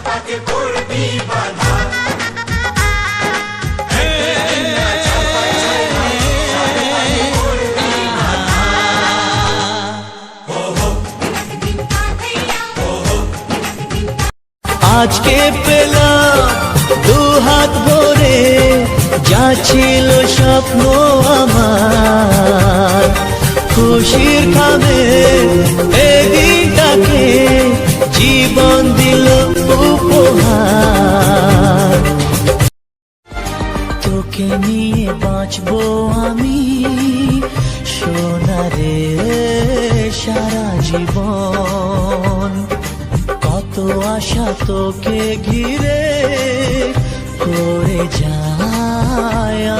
তাকে করবি বাধা। আজকে পেলাম দুহাত ভরে যা ছিল স্বপ্ন আমার, খুশির খাবে এদিনটাকে জীবন দিল উপহার। তোকে নিয়ে বাঁচবো আমি সোনারে সারা জীবন, কত আশা তোকে ঘিরে করে যায়।